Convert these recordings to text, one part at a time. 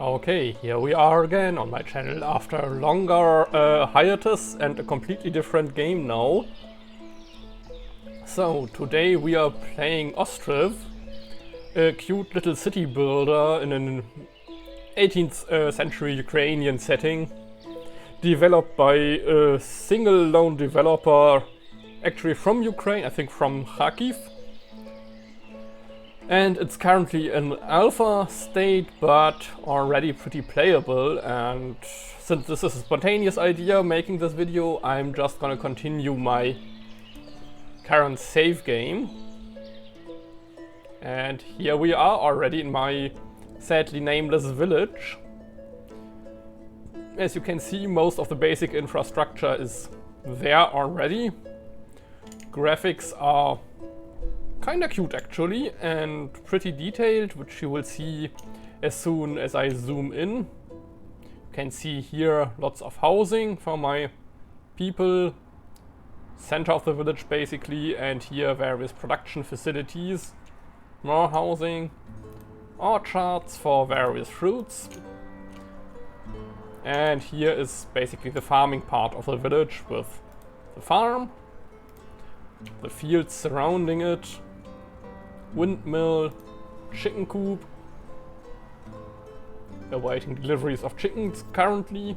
Okay, here we are again on my channel after a longer hiatus and a completely different game now. So, today we are playing Ostriv, a cute little city builder in an 18th century Ukrainian setting, developed by a single lone developer, actually from Ukraine, I think from Kharkiv. And it's currently in alpha state, but already pretty playable, and since this is a spontaneous idea making this video, I'm just gonna continue my current save game. And here we are already in my sadly nameless village. As you can see, most of the basic infrastructure is there already. Graphics are kinda cute actually, and pretty detailed, which you will see as soon as I zoom in. You can see here lots of housing for my people, center of the village basically, and here various production facilities, more housing, orchards for various fruits. And here is basically the farming part of the village with the farm, the fields surrounding it, windmill, chicken coop, awaiting deliveries of chickens currently.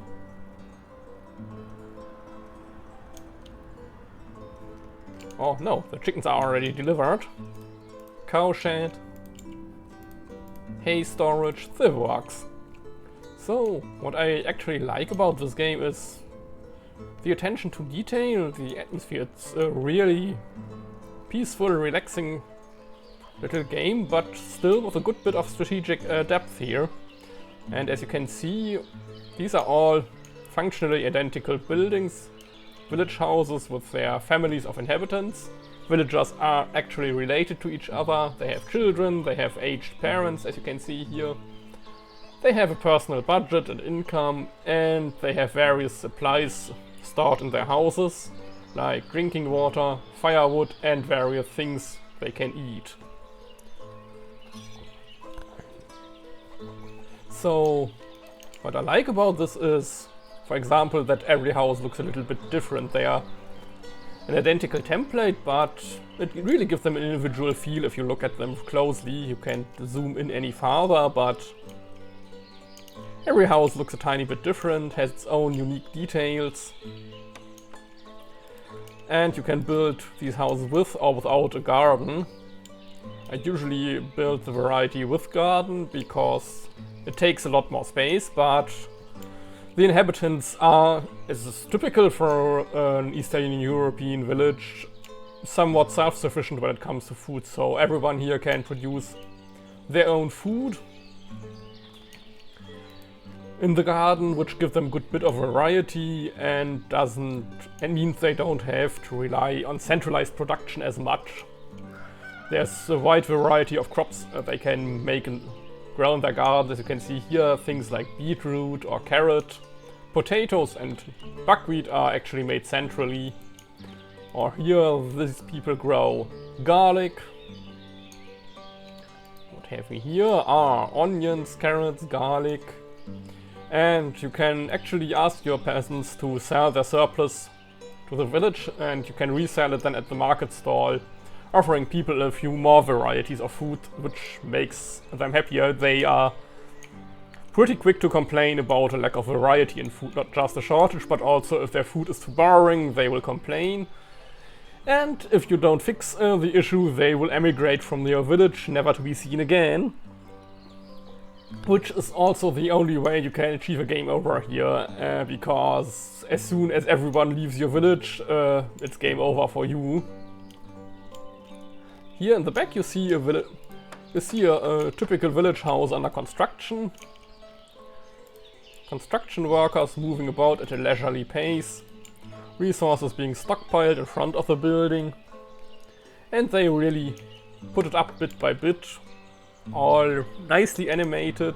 Oh no, the chickens are already delivered. Cow shed, hay storage, the works. So, what I actually like about this game is the attention to detail, the atmosphere. It's a really peaceful, relaxing little game, but still with a good bit of strategic depth here. And as you can see, these are all functionally identical buildings, village houses with their families of inhabitants. Villagers are actually related to each other, they have children, they have aged parents, as you can see here. They have a personal budget and income, and they have various supplies stored in their houses, like drinking water, firewood, and various things they can eat. So, what I like about this is, for example, that every house looks a little bit different. They are an identical template, but it really gives them an individual feel if you look at them closely. You can't zoom in any farther, but every house looks a tiny bit different, has its own unique details. And you can build these houses with or without a garden. I usually build the variety with garden because it takes a lot more space, but the inhabitants are, as is typical for an Eastern European village, somewhat self-sufficient when it comes to food, so everyone here can produce their own food in the garden, which gives them a good bit of variety and means they don't have to rely on centralized production as much. There's a wide variety of crops they can make and grow in their garden. As you can see here, things like beetroot or carrot, potatoes and buckwheat are actually made centrally. Or here, these people grow garlic. What have we here are onions, carrots, garlic. And you can actually ask your peasants to sell their surplus to the village, and you can resell it then at the market stall, offering people a few more varieties of food, which makes them happier. They are pretty quick to complain about a lack of variety in food, not just a shortage, but also if their food is too boring, they will complain. And if you don't fix the issue, they will emigrate from your village, never to be seen again. Which is also the only way you can achieve a game over here, because as soon as everyone leaves your village, it's game over for you. Here in the back you see a typical village house under construction. Construction workers moving about at a leisurely pace. Resources being stockpiled in front of the building. And they really put it up bit by bit. All nicely animated.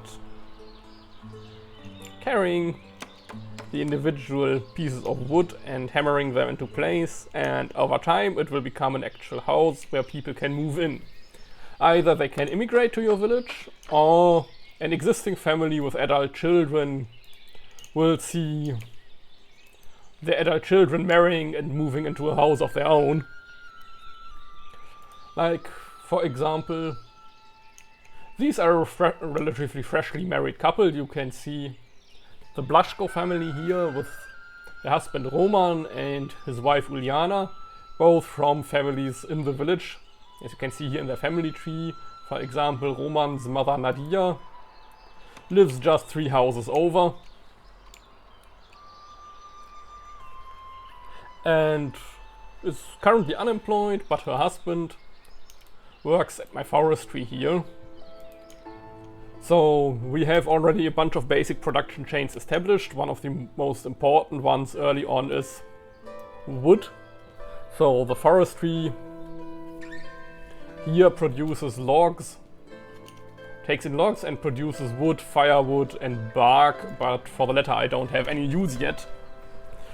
Carrying the individual pieces of wood and hammering them into place, and over time it will become an actual house where people can move in. Either they can immigrate to your village, or an existing family with adult children will see the adult children marrying and moving into a house of their own. Like, for example, these are a relatively freshly married couple. You can see the Blaszko family here with the husband Roman and his wife Uliana, both from families in the village. As you can see here in their family tree, for example, Roman's mother Nadia lives just 3 houses over and is currently unemployed, but her husband works at my forestry here. So we have already a bunch of basic production chains established. One of the most important ones early on is wood. So the forestry here produces logs, takes in logs and produces wood, firewood and bark, but for the latter I don't have any use yet.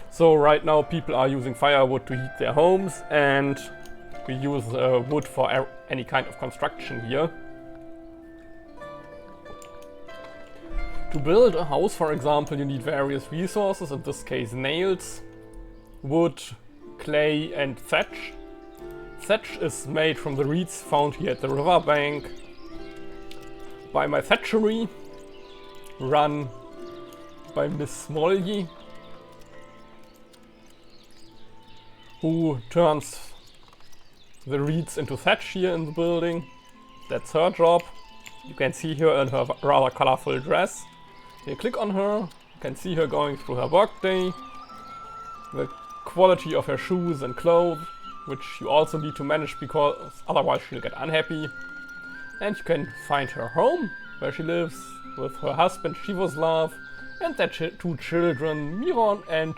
So right now people are using firewood to heat their homes, and we use wood for any kind of construction here. To build a house, for example, you need various resources, in this case nails, wood, clay and thatch. Thatch is made from the reeds found here at the riverbank by my thatchery, run by Miss Smolji, who turns the reeds into thatch here in the building. That's her job. You can see her in her rather colorful dress. You click on her, you can see her going through her workday, the quality of her shoes and clothes, which you also need to manage because otherwise she'll get unhappy. And you can find her home, where she lives with her husband Shivoslav and their 2 children, Miron and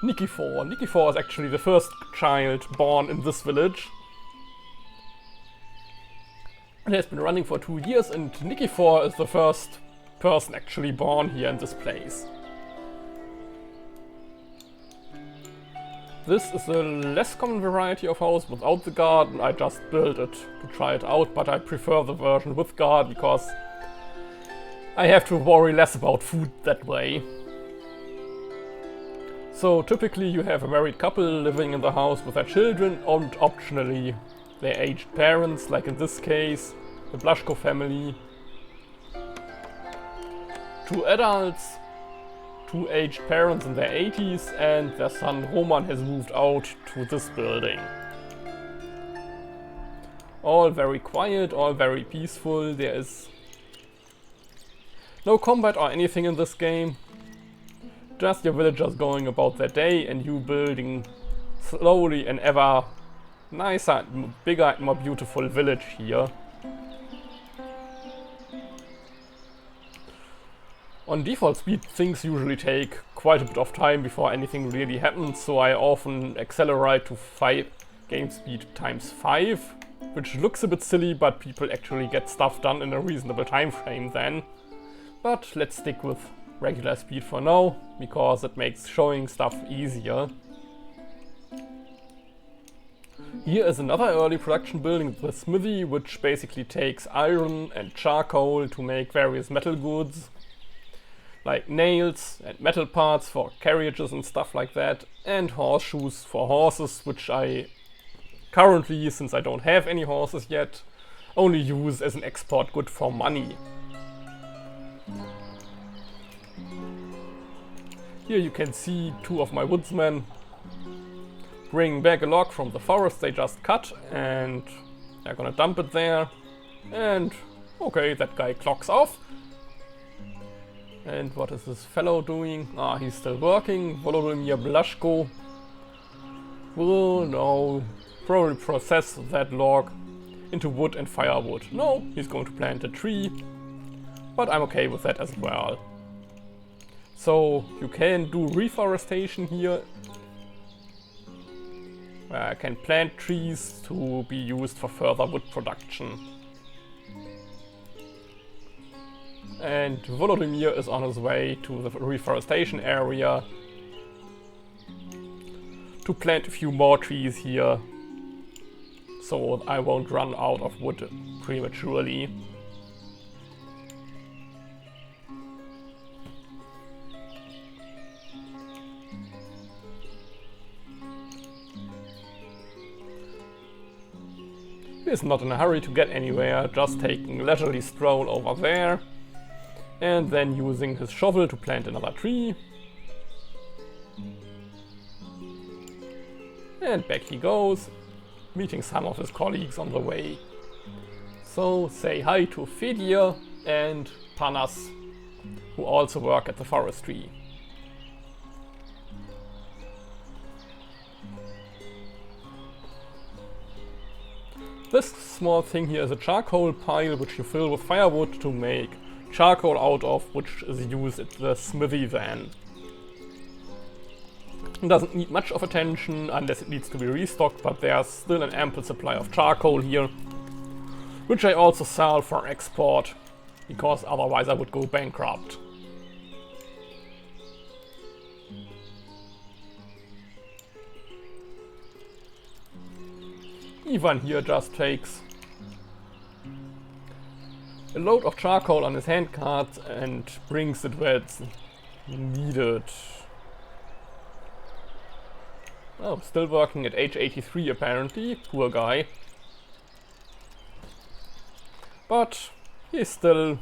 Nikifor. Nikifor is actually the first child born in this village. It has been running for 2 years, and Nikifor is the first person actually born here in this place. This is a less common variety of house without the garden. I just built it to try it out, but I prefer the version with garden because I have to worry less about food that way. So typically you have a married couple living in the house with their children and optionally their aged parents, like in this case the Blaszko family. 2 adults, 2 aged parents in their 80s, and their son Roman has moved out to this building. All very quiet, all very peaceful. There is no combat or anything in this game. Just your villagers going about their day and you building slowly an ever nicer, bigger and more beautiful village here. On default speed, things usually take quite a bit of time before anything really happens, so I often accelerate to game speed times 5, which looks a bit silly, but people actually get stuff done in a reasonable time frame then. But let's stick with regular speed for now, because it makes showing stuff easier. Here is another early production building, the smithy, which basically takes iron and charcoal to make various metal goods, like nails and metal parts for carriages and stuff like that, and horseshoes for horses, which I currently, since I don't have any horses yet, only use as an export good for money. Here you can see 2 of my woodsmen bringing back a log from the forest they just cut, and they're gonna dump it there. And okay, that guy clocks off. And what is this fellow doing? Ah, he's still working. Volodymyr Blaszko will now probably process that log into wood and firewood. No, he's going to plant a tree, but I'm okay with that as well. So you can do reforestation here. I can plant trees to be used for further wood production. And Volodymyr is on his way to the reforestation area to plant a few more trees here, so I won't run out of wood prematurely. is not in a hurry to get anywhere, just taking a leisurely stroll over there, and then using his shovel to plant another tree. And back he goes, meeting some of his colleagues on the way. So say hi to Fedir and Panas, who also work at the forestry. This small thing here is a charcoal pile which you fill with firewood to make charcoal out of, which is used at the smithy then. It doesn't need much of attention unless it needs to be restocked, but there's still an ample supply of charcoal here, which I also sell for export, because otherwise I would go bankrupt. Ivan here just takes a load of charcoal on his handcart and brings it where it's needed. Oh, still working at age 83 apparently, poor guy. But he's still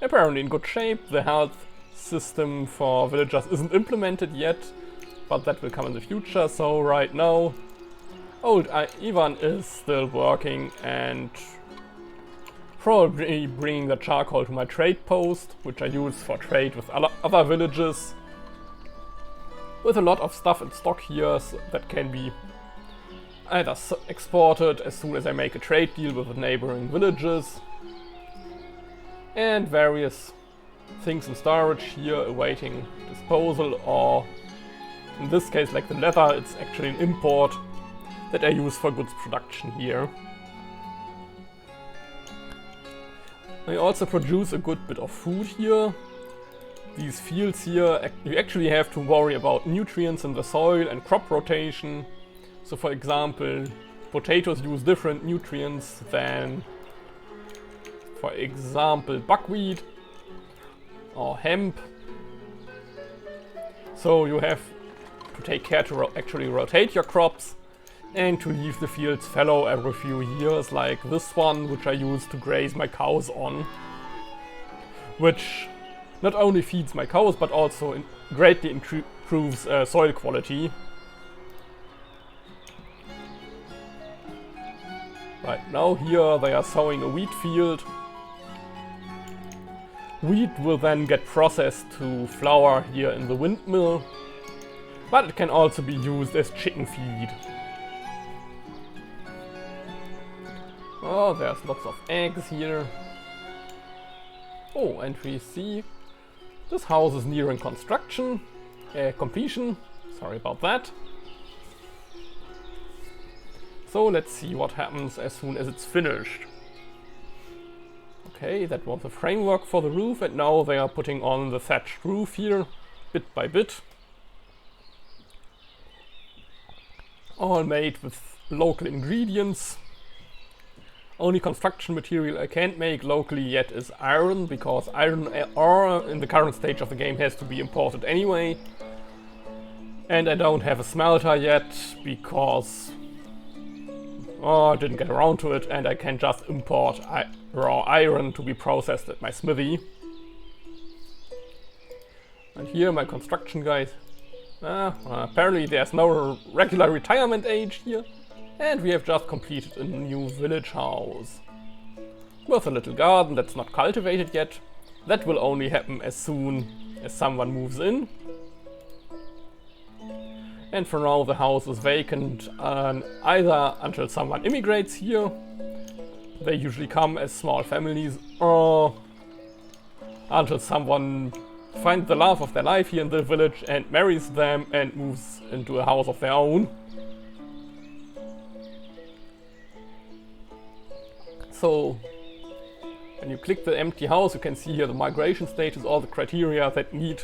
apparently in good shape. The health system for villagers isn't implemented yet, but that will come in the future. So right now, old Ivan is still working and probably bringing the charcoal to my trade post, which I use for trade with other villages. With a lot of stuff in stock here that can be either exported as soon as I make a trade deal with the neighboring villages, and various things in storage here awaiting disposal, or in this case, like the leather, it's actually an import that I use for goods production here. I also produce a good bit of food here. These fields here, you actually have to worry about nutrients in the soil and crop rotation. So for example, potatoes use different nutrients than, for example, buckwheat or hemp. So you have to take care to actually rotate your crops and to leave the fields fallow every few years, like this one, which I use to graze my cows on, which not only feeds my cows but also greatly improves soil quality. Right now here they are sowing a wheat field. Wheat will then get processed to flour here in the windmill, but it can also be used as chicken feed. Oh, there's lots of eggs here. Oh, and we see this house is nearing completion. Sorry about that. So let's see what happens as soon as it's finished. Okay, that was the framework for the roof, and now they are putting on the thatched roof here, bit by bit. All made with local ingredients. Only construction material I can't make locally yet is iron, because iron ore in the current stage of the game has to be imported anyway. And I don't have a smelter yet, because I didn't get around to it, and I can just import raw iron to be processed at my smithy. And here my construction guys. Apparently there's no regular retirement age here. And we have just completed a new village house. With a little garden that's not cultivated yet. That will only happen as soon as someone moves in. And for now the house is vacant either until someone immigrates here. They usually come as small families, or until someone finds the love of their life here in the village and marries them and moves into a house of their own. So when you click the empty house, you can see here the migration status, all the criteria that need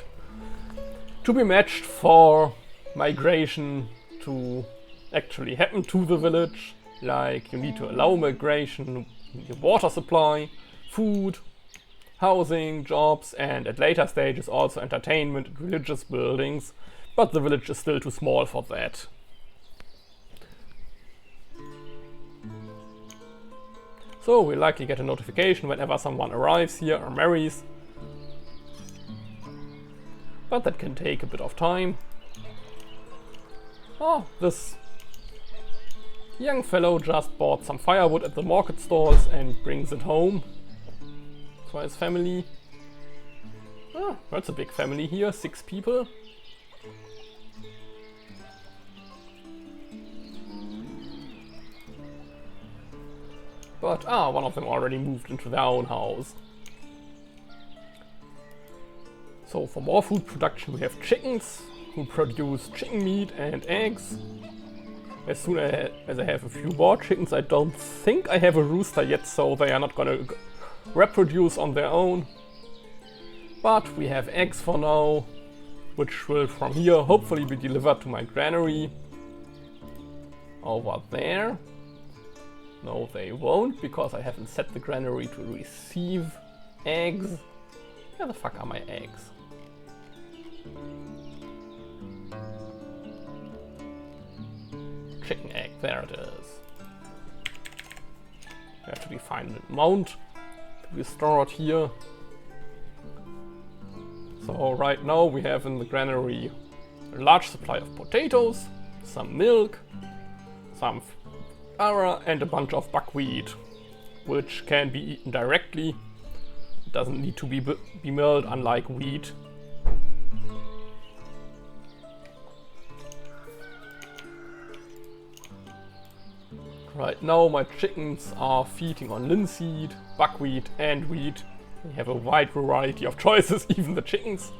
to be matched for migration to actually happen to the village. Like you need to allow migration, your water supply, food, housing, jobs, and at later stages also entertainment and religious buildings, but the village is still too small for that. So we'll likely get a notification whenever someone arrives here or marries. But that can take a bit of time. Oh, this young fellow just bought some firewood at the market stalls and brings it home for his family. Ah, that's a big family here, 6 people. But one of them already moved into their own house. So for more food production we have chickens, who produce chicken meat and eggs. As soon as I have a few more chickens, I don't think I have a rooster yet, so they are not gonna reproduce on their own. But we have eggs for now, which will from here hopefully be delivered to my granary. Over there. No, they won't, because I haven't set the granary to receive eggs. Where the fuck are my eggs? Chicken egg, there it is. You have to be fine and mount to be stored here. So right now we have in the granary a large supply of potatoes, some milk, some flour and a bunch of buckwheat, which can be eaten directly. It doesn't need to be milled, unlike wheat. Right now my chickens are feeding on linseed, buckwheat and wheat. We have a wide variety of choices, even the chickens.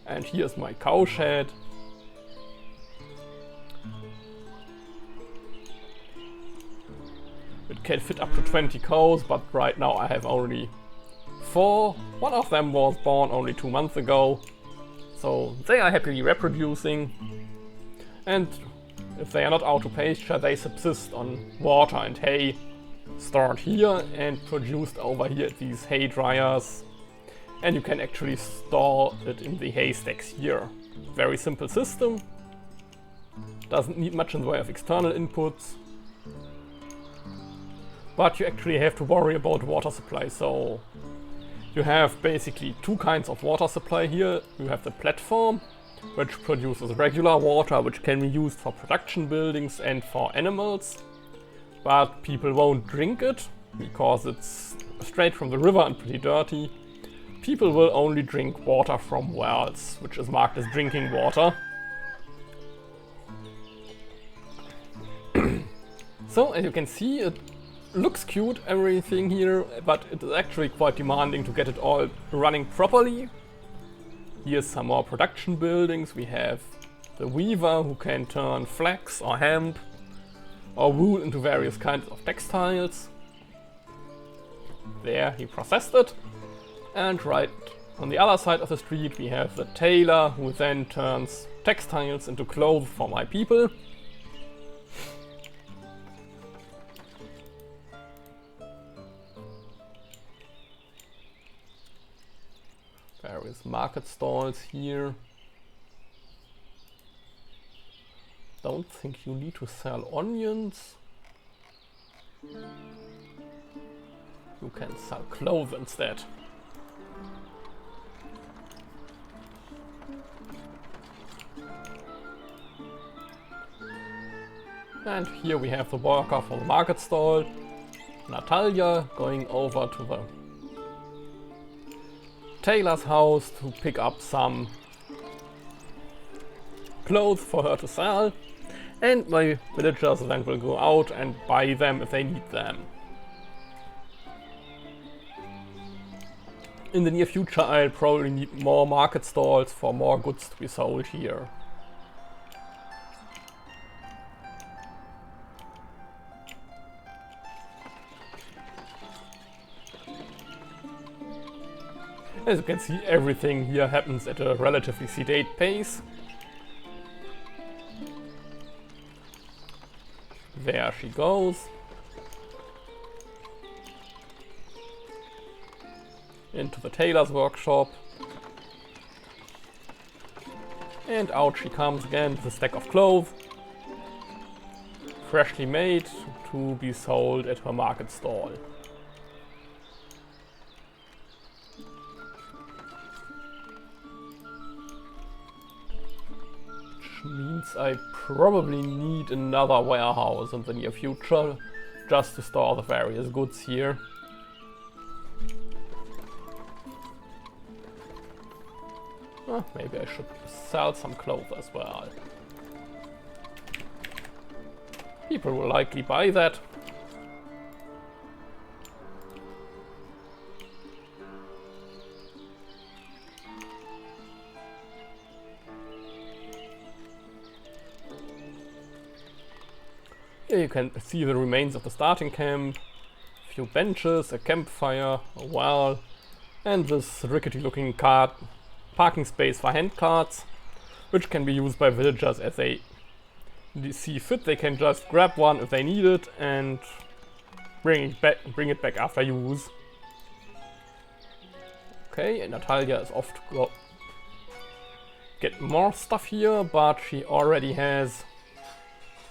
And here's my cow shed. It can fit up to 20 cows, but right now I have only 4. One of them was born only 2 months ago. So they are happily reproducing. And if they are not out of pasture, they subsist on water and hay stored here and produced over here at these hay dryers. And you can actually store it in the hay stacks here. Very simple system. Doesn't need much in the way of external inputs. But you actually have to worry about water supply. So you have basically 2 kinds of water supply here. You have the platform, which produces regular water, which can be used for production buildings and for animals. But people won't drink it, because it's straight from the river and pretty dirty. People will only drink water from wells, which is marked as drinking water. So, as you can see, it looks cute, everything here, but it is actually quite demanding to get it all running properly. Here's some more production buildings. We have the weaver, who can turn flax or hemp or wool into various kinds of textiles. There, he processed it. And right on the other side of the street we have the tailor, who then turns textiles into clothes for my people. Various market stalls here. Don't think you need to sell onions. You can sell clothes instead. And here we have the worker for the market stall, Natalia, going over to the tailor's house to pick up some clothes for her to sell, and my villagers then will go out and buy them if they need them. In the near future I'll probably need more market stalls for more goods to be sold here. As you can see, everything here happens at a relatively sedate pace. There she goes. Into the tailor's workshop. And out she comes again with a stack of clothes. freshly made to be sold at her market stall. Which means I probably need another warehouse in the near future just to store the various goods here. Maybe I should sell some clothes as well. People will likely buy that. Here you can see the remains of the starting camp. A few benches, a campfire, a well, and this rickety looking parking space for handcarts, which can be used by villagers as they see fit. They can just grab one if they need it and bring it back after use. Okay, and Natalia is off to go get more stuff here, but she already has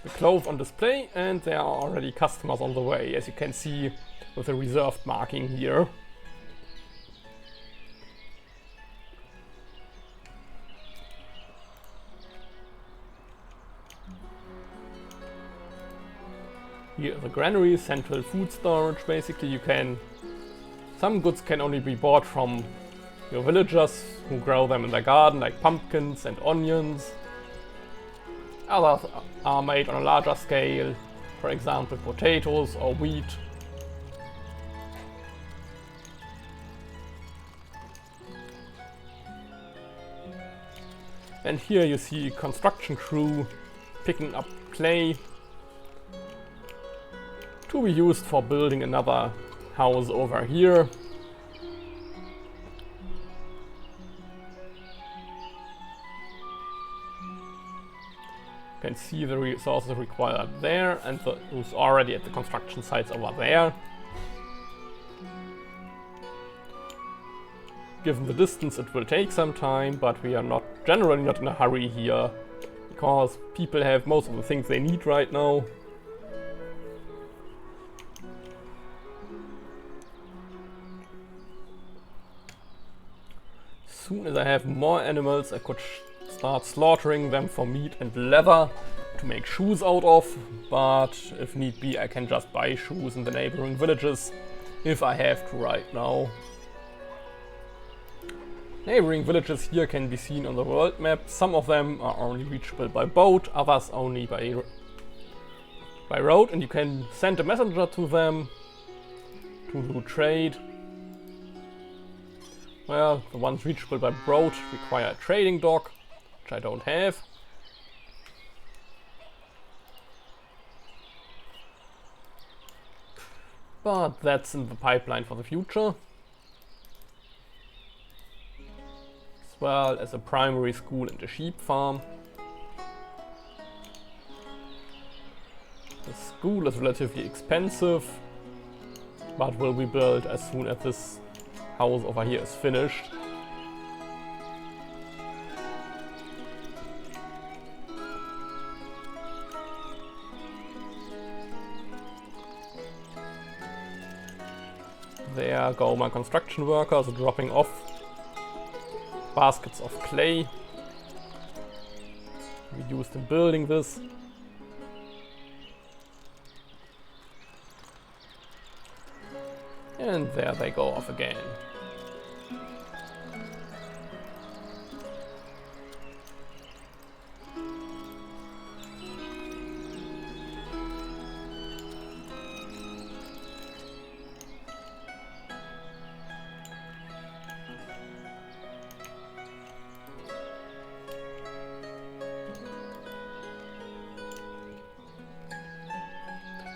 the clothes on display and there are already customers on the way, as you can see with the reserved marking here. Here the granary, central food storage. Basically some goods can only be bought from your villagers who grow them in their garden, like pumpkins and onions. Others are made on a larger scale, for example potatoes or wheat. And here you see construction crew picking up clay to be used for building another house over here. You can see the resources required there and who's already at the construction sites over there. Given the distance it will take some time, but we are generally not in a hurry here, because people have most of the things they need right now. As soon as I have more animals, I could start slaughtering them for meat and leather to make shoes out of, but if need be I can just buy shoes in the neighboring villages if I have to right now. Neighboring villages here can be seen on the world map. Some of them are only reachable by boat, others only by road, and you can send a messenger to them to do trade. Well, the ones reachable by boat require a trading dock, which I don't have. But that's in the pipeline for the future. As well as a primary school and a sheep farm. The school is relatively expensive, but will be built as soon as this house over here is finished. There go my construction workers dropping off baskets of clay we used in building this. And there they go off again.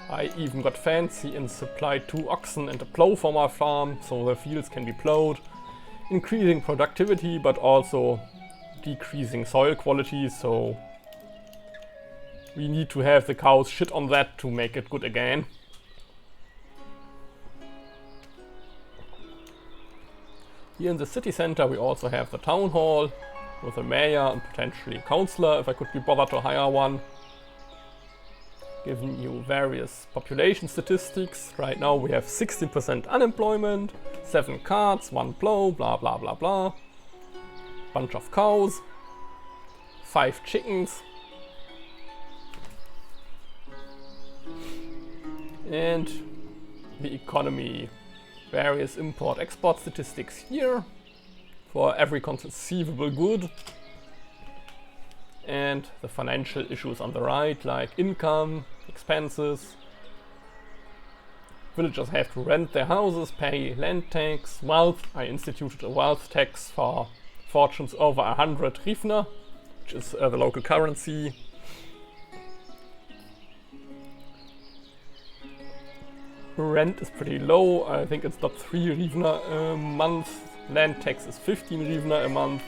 I even got fancy and supplied 2 oxen and a plow for my farm, so the fields can be plowed, increasing productivity but also decreasing soil quality, so we need to have the cows shit on that to make it good again. Here in the city center we also have the town hall with a mayor and potentially a councillor if I could be bothered to hire one. giving you various population statistics. Right now we have 16% unemployment, 7 cards, 1 plow, blah blah blah blah. Bunch of cows, 5 chickens. And the economy, various import-export statistics here for every conceivable good. And the financial issues on the right, like income, expenses. Villagers have to rent their houses, pay land tax, wealth. I instituted a wealth tax for fortunes over 100 Hryvnia, which is the local currency. Rent is pretty low. I think it's not 3 Hryvnia a month. Land tax is 15 Hryvnia a month.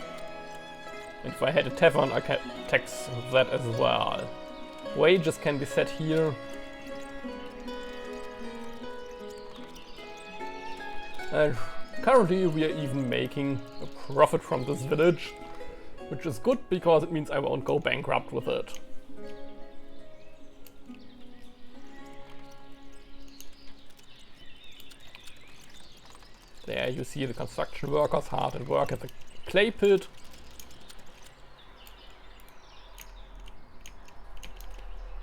And if I had a tavern, I can tax that as well. Wages can be set here. And currently we are even making a profit from this village, which is good because it means I won't go bankrupt with it. There you see the construction workers hard at work at the clay pit.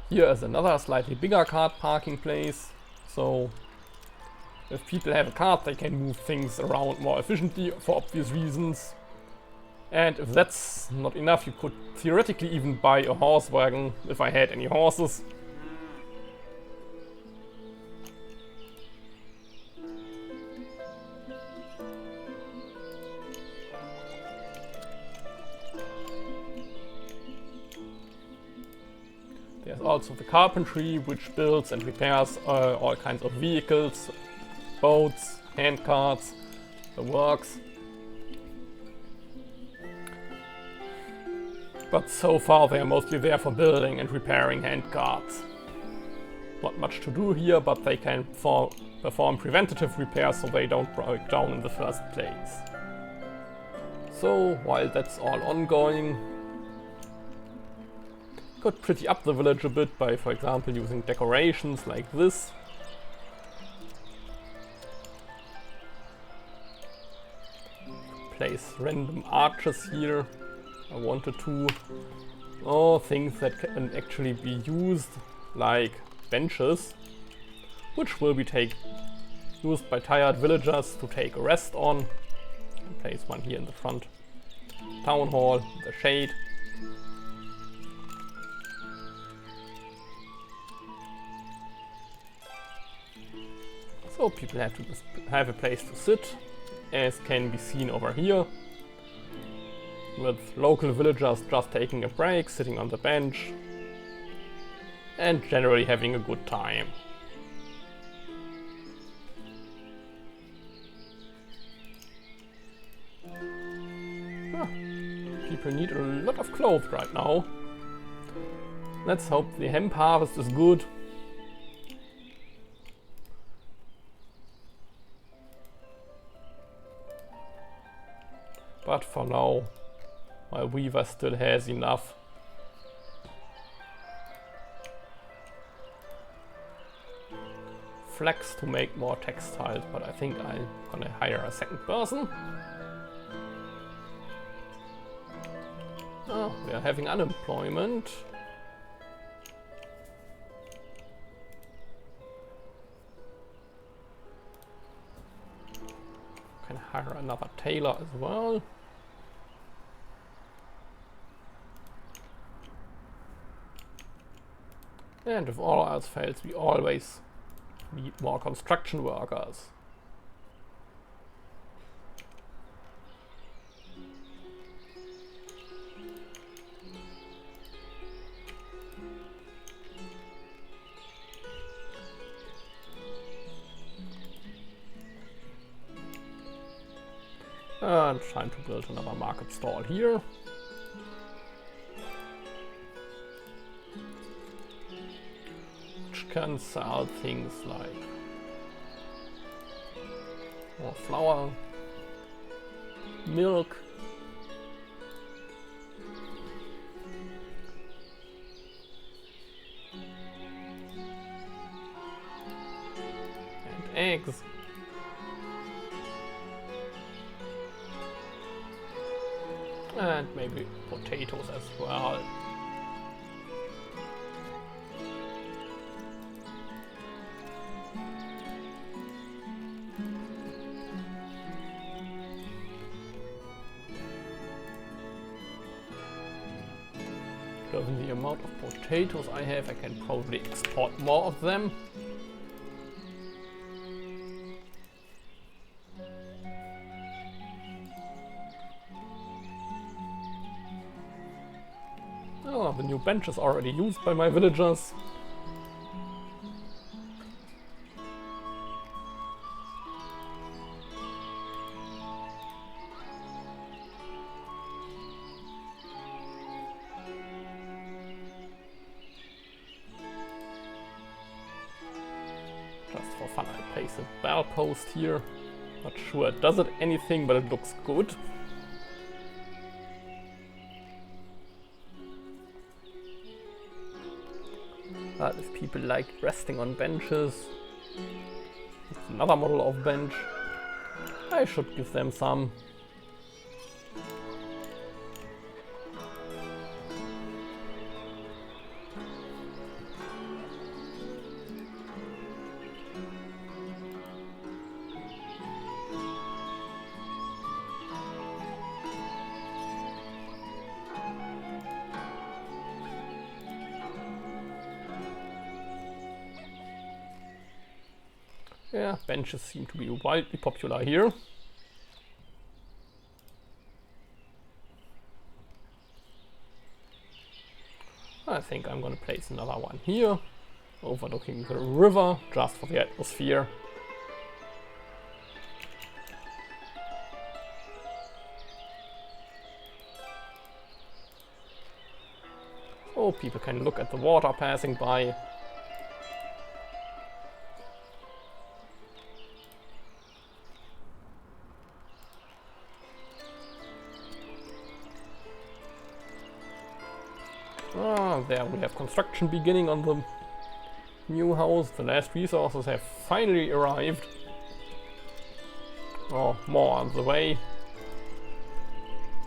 Here is another slightly bigger cart parking place, so if people have a cart they can move things around more efficiently for obvious reasons. And if that's not enough, you could theoretically even buy a horse wagon if I had any horses. There's also the carpentry, which builds and repairs all kinds of vehicles, boats, hand carts, the works. But so far they are mostly there for building and repairing hand carts. Not much to do here, but they can perform preventative repairs so they don't break down in the first place. So while that's all ongoing, could pretty up the village a bit by, for example, using decorations like this. Place random arches here. I wanted to. Or things that can actually be used, like benches, which will be used by tired villagers to take a rest on. And place one here in the front town hall, the shade. So people have to have a place to sit, as can be seen over here, with local villagers just taking a break, sitting on the bench, and generally having a good time. People need a lot of clothes right now. Let's hope the hemp harvest is good. But for now, my weaver still has enough. Flax to make more textiles, but I think I'm gonna hire a second person. Oh, we are having unemployment. Can hire another tailor as well. And if all else fails, we always need more construction workers. And time to build another market stall here. Which can sell things like more flour, milk, eggs. And maybe potatoes as well. Given the amount of potatoes I have, I can probably export more of them. Oh, the new bench is already used by my villagers. Just for fun, I place a bell post here. Not sure it does it anything, but it looks good. But if people like resting on benches, it's another model of bench, I should give them some. Yeah, benches seem to be wildly popular here. I think I'm gonna place another one here, overlooking the river, just for the atmosphere. So people can look at the water passing by. There we have construction beginning on the new house. The last resources have finally arrived. Oh, more on the way.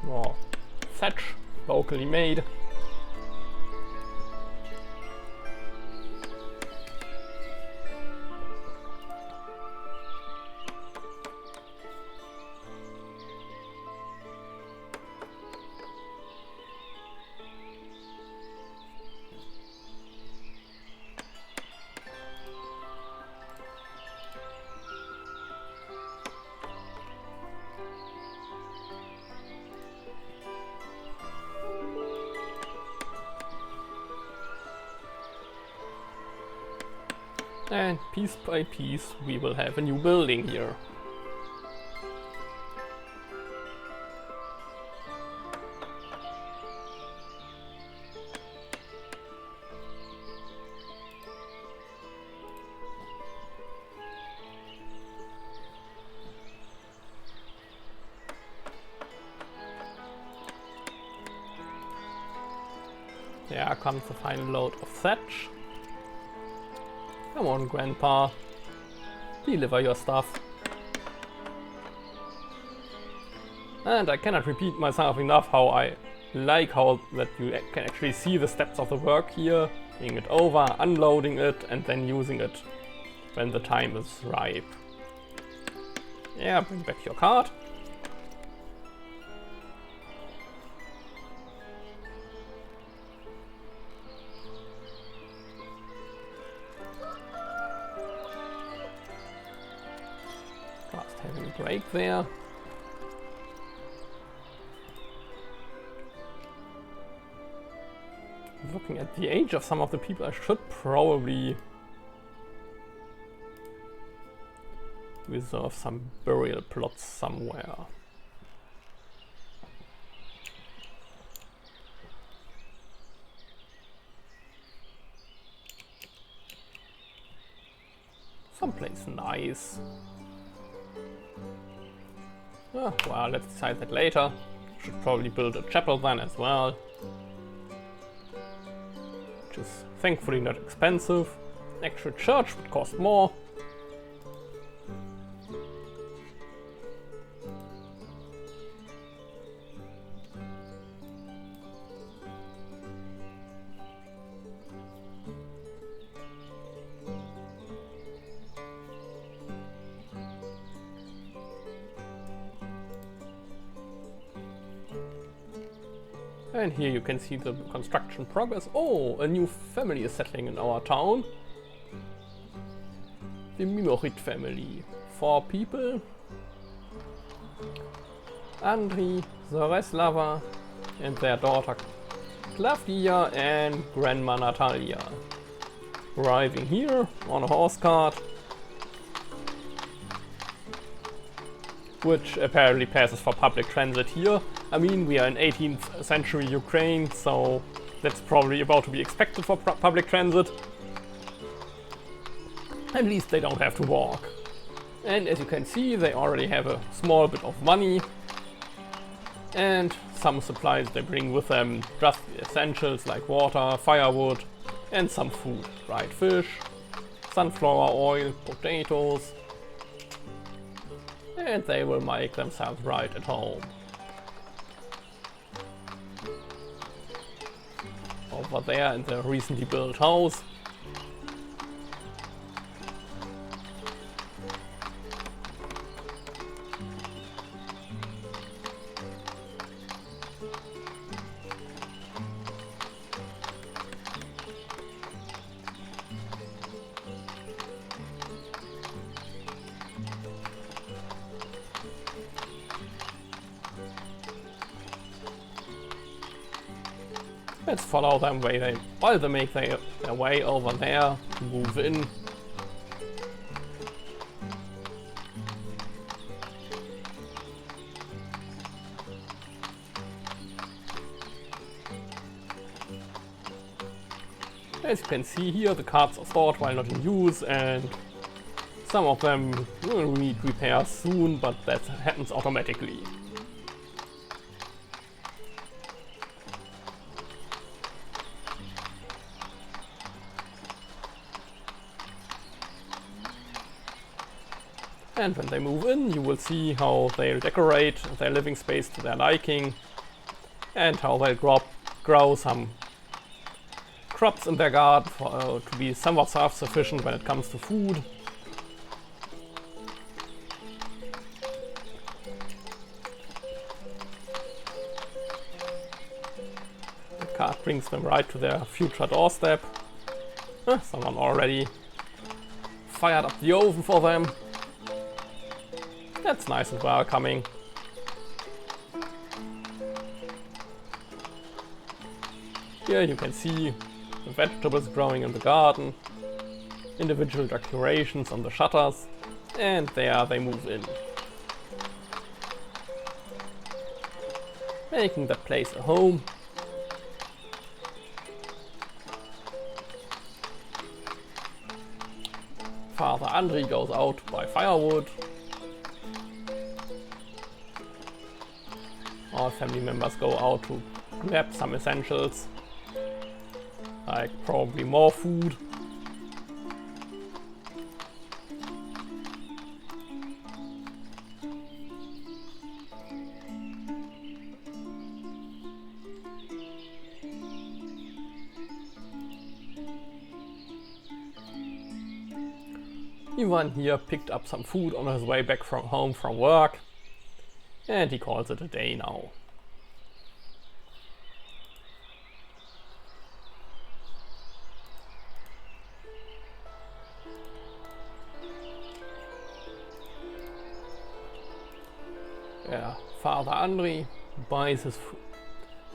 More thatch, locally made. And piece by piece we will have a new building here. There comes the final load of thatch. Come on, Grandpa. Deliver your stuff. And I cannot repeat myself enough how I like how that you can actually see the steps of the work here, bringing it over, unloading it, and then using it when the time is ripe. Yeah, bring back your cart. Having a break there. Looking at the age of some of the people, I should probably reserve some burial plots somewhere. Someplace nice. Oh, well, let's decide that later. Should probably build a chapel then as well. Which is thankfully not expensive. An actual church would cost more. And here you can see the construction progress. Oh, a new family is settling in our town. The Mimorit family. 4 people. Andri, Zareslava, and their daughter Klavdia and grandma Natalia. Arriving here on a horse cart, which apparently passes for public transit here. I mean, we are in 18th century Ukraine, so that's probably about to be expected for public transit. At least they don't have to walk. And as you can see, they already have a small bit of money and some supplies they bring with them, just the essentials like water, firewood, and some food. Dried fish, sunflower oil, potatoes, and they will make themselves right at home. Over there in the recently built house. Let's follow them while they make their way over there, move in. As you can see here, the carts are stored while not in use, and some of them will need repairs soon, but that happens automatically. And when they move in, you will see how they'll decorate their living space to their liking, and how they'll grow some crops in their garden to be somewhat self-sufficient when it comes to food. The cart brings them right to their future doorstep. Someone already fired up the oven for them. That's nice and welcoming. Here you can see the vegetables growing in the garden, individual decorations on the shutters, and there they move in, making that place a home. Father Andri goes out to buy firewood. All family members go out to grab some essentials, like probably more food. Ivan here picked up some food on his way back home from work, and he calls it a day now. Yeah, Father Andri buys his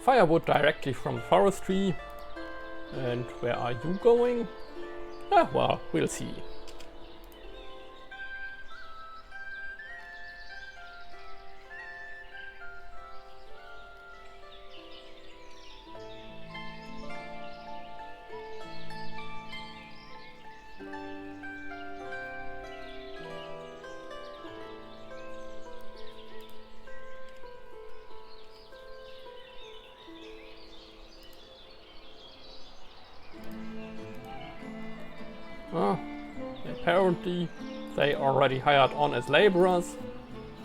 firewood directly from the forestry. And where are you going? Ah, well, we'll see. Apparently they already hired on as laborers,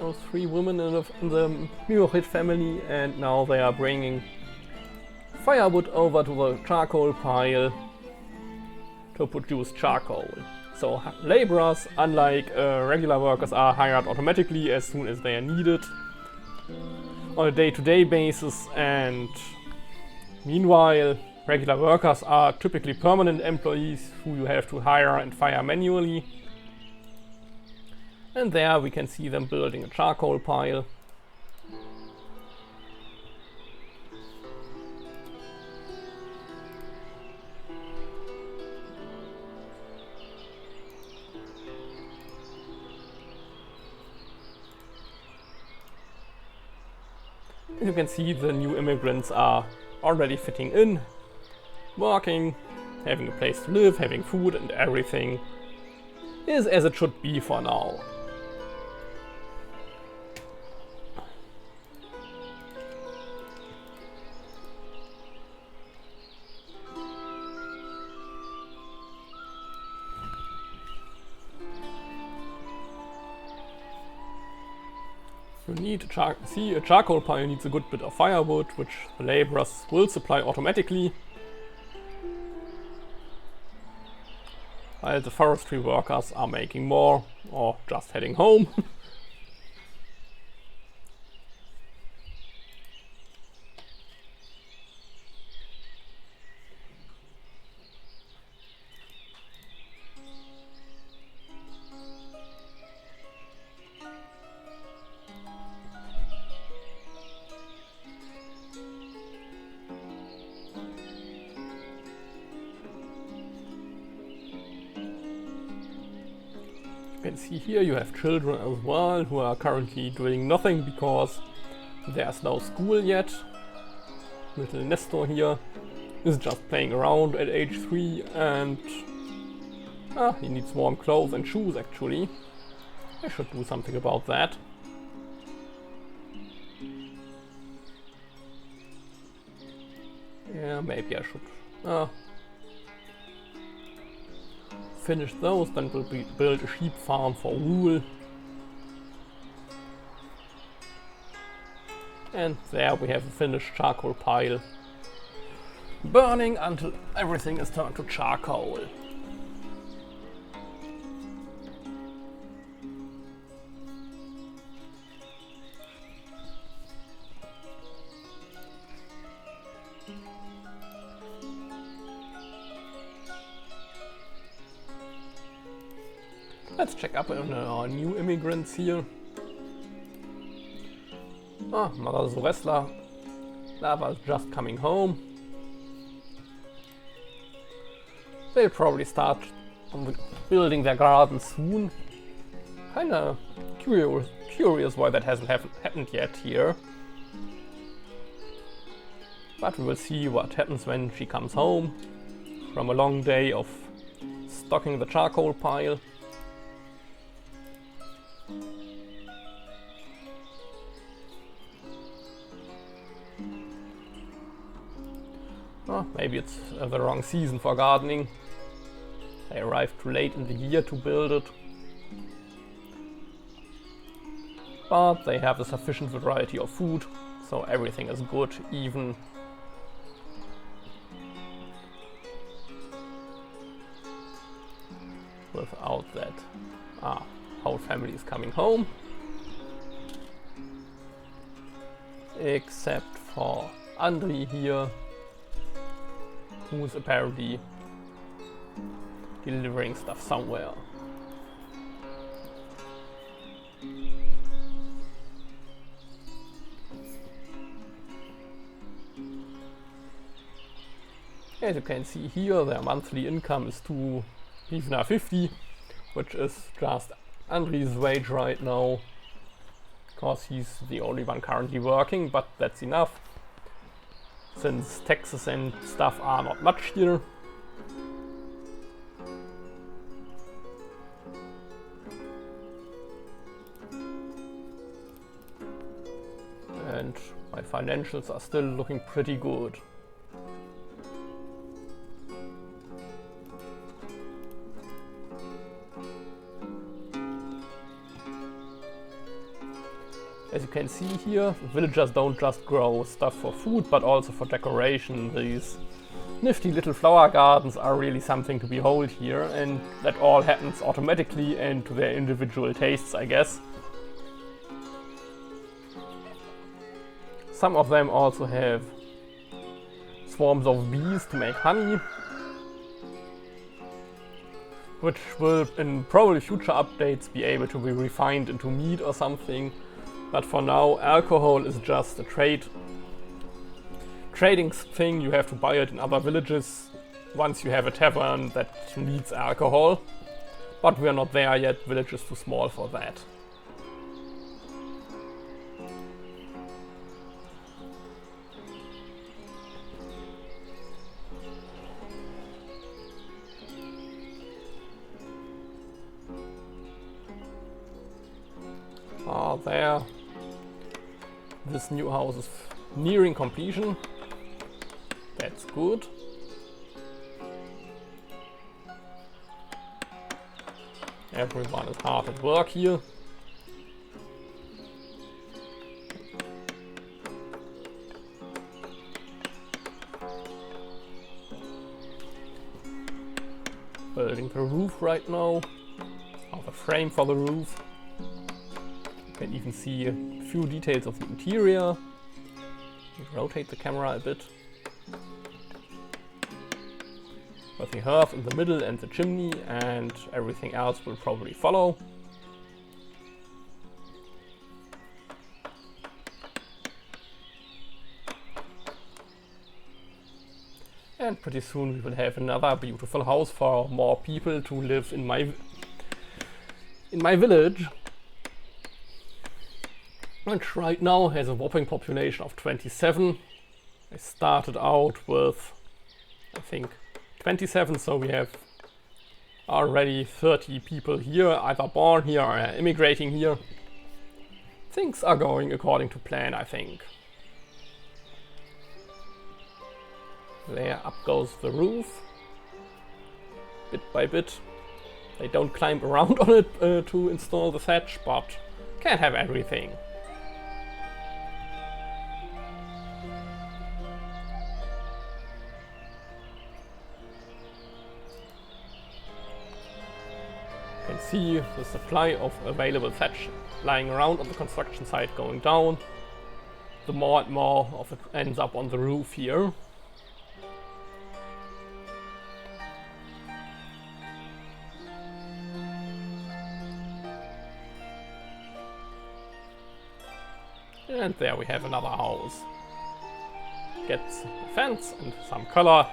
those 3 women in the Mimorit family, and now they are bringing firewood over to the charcoal pile to produce charcoal. So laborers, unlike regular workers, are hired automatically as soon as they are needed on a day-to-day basis, and Meanwhile, regular workers are typically permanent employees who you have to hire and fire manually. And there we can see them building a charcoal pile. As you can see, the new immigrants are already fitting in, working, having a place to live, having food, and everything is as it should be for now. You need a charcoal pile needs a good bit of firewood, which the laborers will supply automatically, while the forestry workers are making more or just heading home. You can see here you have children as well who are currently doing nothing because there's no school yet. Little Nestor here is just playing around at age 3 and he needs warm clothes and shoes actually. I should do something about that. Yeah, maybe I should finish those, then we'll build a sheep farm for wool. And there we have a finished charcoal pile, burning until everything is turned to charcoal. Let's check up on our new immigrants here. Mother Zoresla Lava is just coming home. They'll probably start building their garden soon. Kinda curious why that hasn't happened yet here. But we will see what happens when she comes home from a long day of stocking the charcoal pile. Maybe it's the wrong season for gardening. They arrived too late in the year to build it. But they have a sufficient variety of food, so everything is good, even without that. Whole family is coming home. Except for Andri here, who is apparently delivering stuff somewhere. As you can see here, their monthly income is 2 hryvnia 50, which is just Andri's wage right now, because he's the only one currently working, but that's enough, since taxes and stuff are not much here. And my financials are still looking pretty good. As you can see here, villagers don't just grow stuff for food, but also for decoration. These nifty little flower gardens are really something to behold here, and that all happens automatically and to their individual tastes, I guess. Some of them also have swarms of bees to make honey, which will in probably future updates be able to be refined into meat or something. But for now, alcohol is just a trading thing. You have to buy it in other villages once you have a tavern that needs alcohol. But we are not there yet, village is too small for that. There. This new house is nearing completion. That's good. Everyone is hard at work here. Building the roof right now. Or the frame for the roof. You can even see a few details of the interior. Rotate the camera a bit. With the hearth in the middle and the chimney, and everything else will probably follow. And pretty soon we will have another beautiful house for more people to live in my village. Which right now has a whopping population of 27. I started out with, I think, 27, so we have already 30 people here, either born here or immigrating here. Things are going according to plan, I think. There, up goes the roof. Bit by bit. They don't climb around on it to install the thatch, but can't have everything. You can see the supply of available thatch lying around on the construction site going down. The more and more of it ends up on the roof here. And there we have another house. Gets a fence and some color.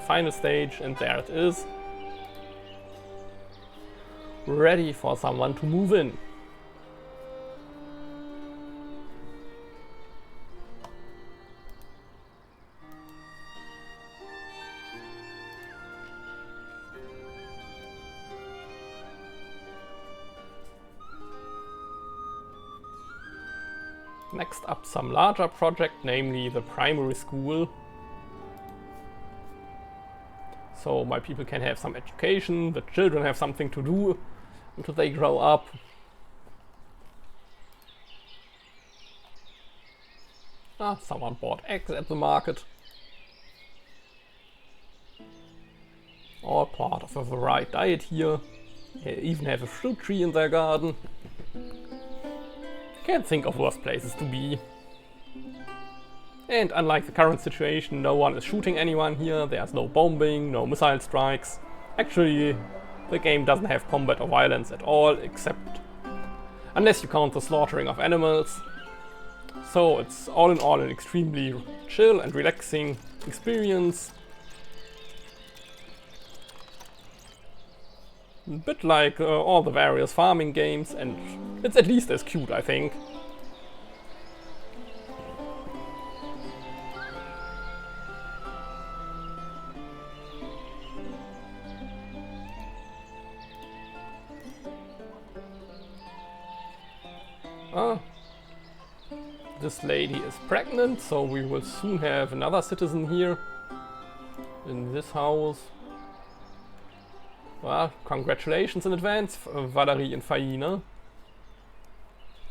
Final stage, and there it is. Ready for someone to move in. Next up, some larger project, namely the primary school. So my people can have some education, the children have something to do until they grow up. Someone bought eggs at the market. All part of a varied diet here. They even have a fruit tree in their garden. Can't think of worse places to be. And unlike the current situation, no one is shooting anyone here, there's no bombing, no missile strikes. Actually, the game doesn't have combat or violence at all, except unless you count the slaughtering of animals. So it's all in all an extremely chill and relaxing experience. A bit like all the various farming games, and it's at least as cute, I think. This lady is pregnant, so we will soon have another citizen here in this house. Well, congratulations in advance, Valerie and Faina.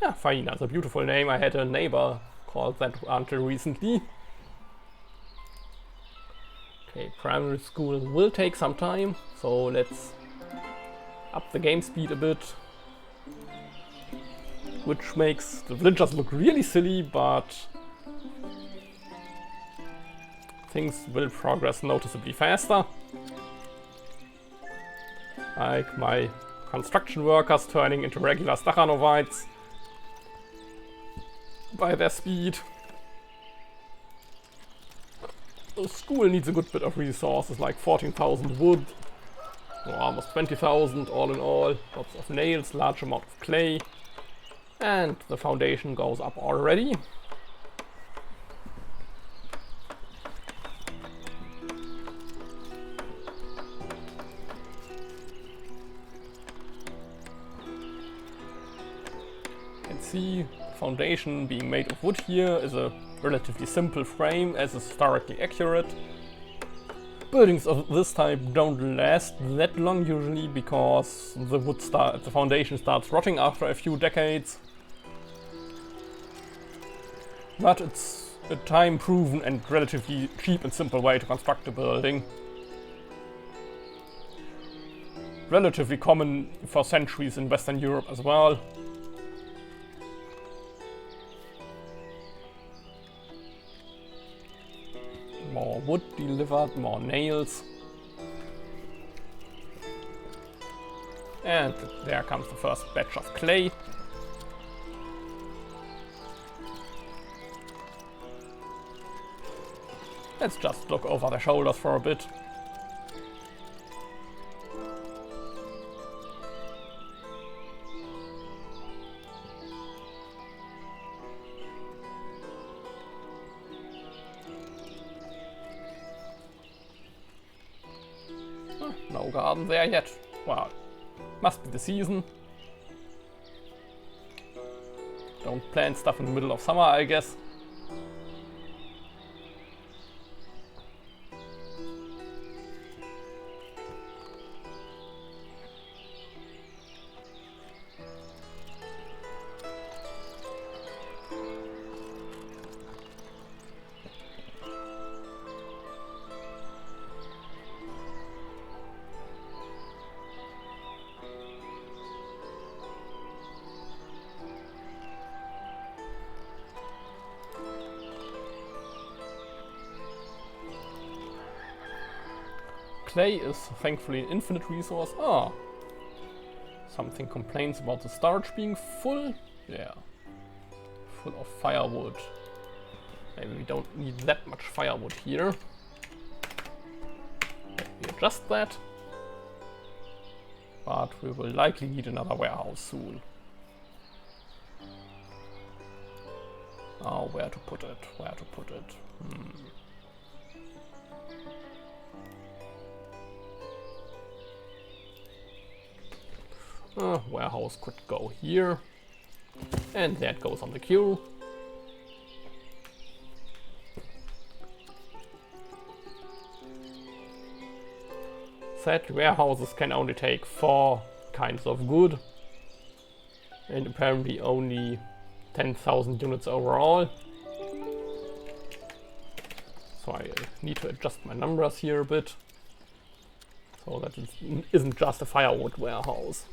Yeah, Faina is a beautiful name. I had a neighbor called that until recently. Okay, primary school will take some time, so let's up the game speed a bit. Which makes the villagers look really silly, but things will progress noticeably faster. Like my construction workers turning into regular Stakhanovites by their speed. The school needs a good bit of resources, like 14,000 wood, or almost 20,000 all in all. Lots of nails, large amount of clay, and the foundation goes up already. You can see the foundation being made of wood here is a relatively simple frame, as is historically accurate. Buildings of this type don't last that long usually, because the foundation starts rotting after a few decades. But it's a time-proven and relatively cheap and simple way to construct a building. Relatively common for centuries in Western Europe as well. More wood delivered, more nails. And there comes the first batch of clay. Let's just look over their shoulders for a bit. No garden there yet. Well, must be the season. Don't plant stuff in the middle of summer, I guess. Clay is thankfully an infinite resource. Ah, something complains about the storage being full. Yeah, full of firewood. Maybe we don't need that much firewood here. Let me adjust that. But we will likely need another warehouse soon. Oh, where to put it? Where to put it? Warehouse could go here, and that goes on the queue. Said warehouses can only take 4 kinds of good, and apparently only 10,000 units overall. So I need to adjust my numbers here a bit, so that it isn't just a firewood warehouse.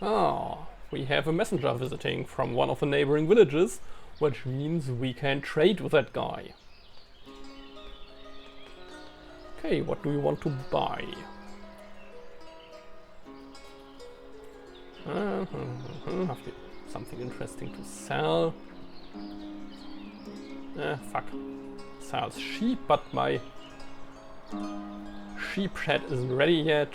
Ah, we have a messenger visiting from one of the neighboring villages, which means we can trade with that guy. Okay, what do we want to buy? Have something interesting to sell. Fuck. Sells sheep, but my sheep shed isn't ready yet.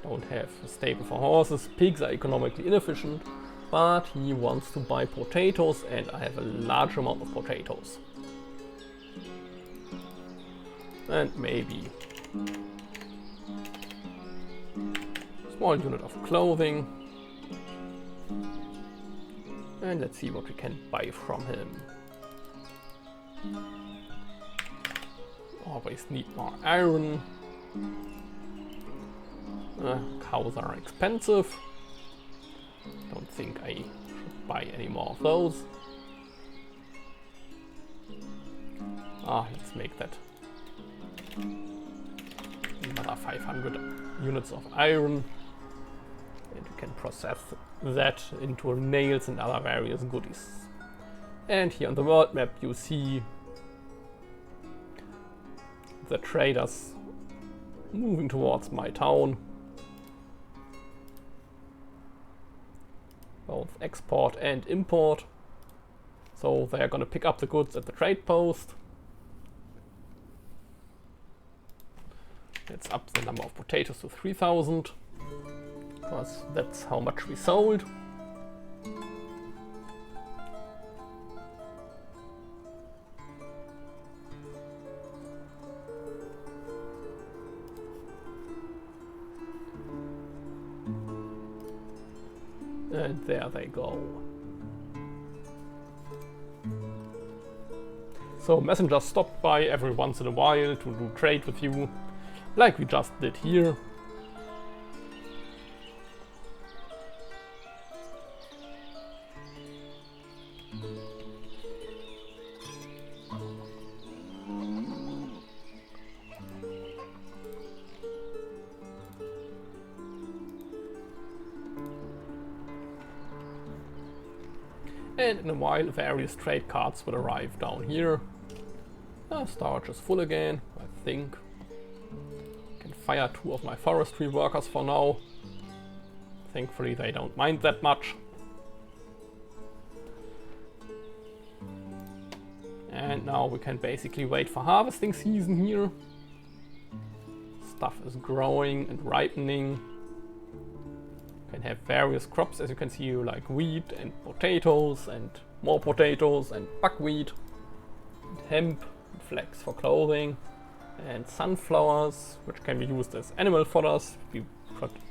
Don't have a stable for horses. Pigs are economically inefficient, but he wants to buy potatoes, and I have a large amount of potatoes. And maybe small unit of clothing. And let's see what we can buy from him. Always need more iron. Cows are expensive. Don't think I should buy any more of those. Let's make that another 500 units of iron. And we can process that into nails and other various goodies. And here on the world map you see the traders moving towards my town. Both export and import. So they're gonna pick up the goods at the trade post. Let's up the number of potatoes to 3,000, because that's how much we sold. And there they go. So messengers stop by every once in a while to do trade with you, like we just did here. And in a while various trade carts will arrive down here. Storage is full again, I think. Can fire 2 of my forestry workers for now. Thankfully they don't mind that much. And now we can basically wait for harvesting season here. Stuff is growing and ripening. Can have various crops, as you can see, like wheat and potatoes and more potatoes and buckwheat and hemp and flax for clothing and sunflowers, which can be used as animal fodders, be